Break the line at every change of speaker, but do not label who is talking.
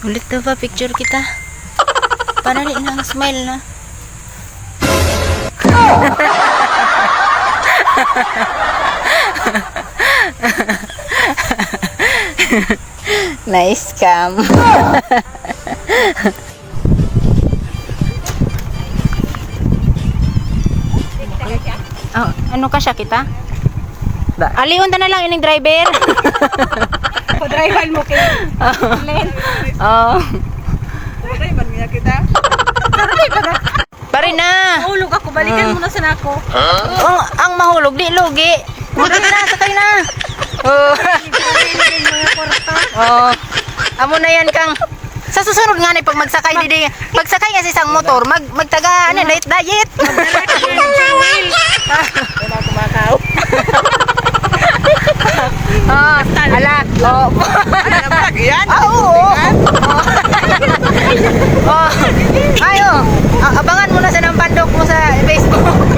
Ulit na ba picture kita? Para rin ang smile na. Nice cam. Oh, ano ka siya kita? Aliun ta na lang ining driver.
Driver mo kay Len.
Oh.
Driver niya kita.
Pare na.
Mahulog ako, balikan mo na sa nako.
Oh, ang mahulog di lugi. Sakay na. Oh. Oh. Amo na yan kang sa susunod nga ni pag magsakay di pagsakay nga sa isang motor magtaga ano diet.
Wala kumakaw.
Ah, ala. Oh.
Ano ba yan?
Oo. Oh. Ayo. Abangan mo na sa ng pandok mo sa Facebook.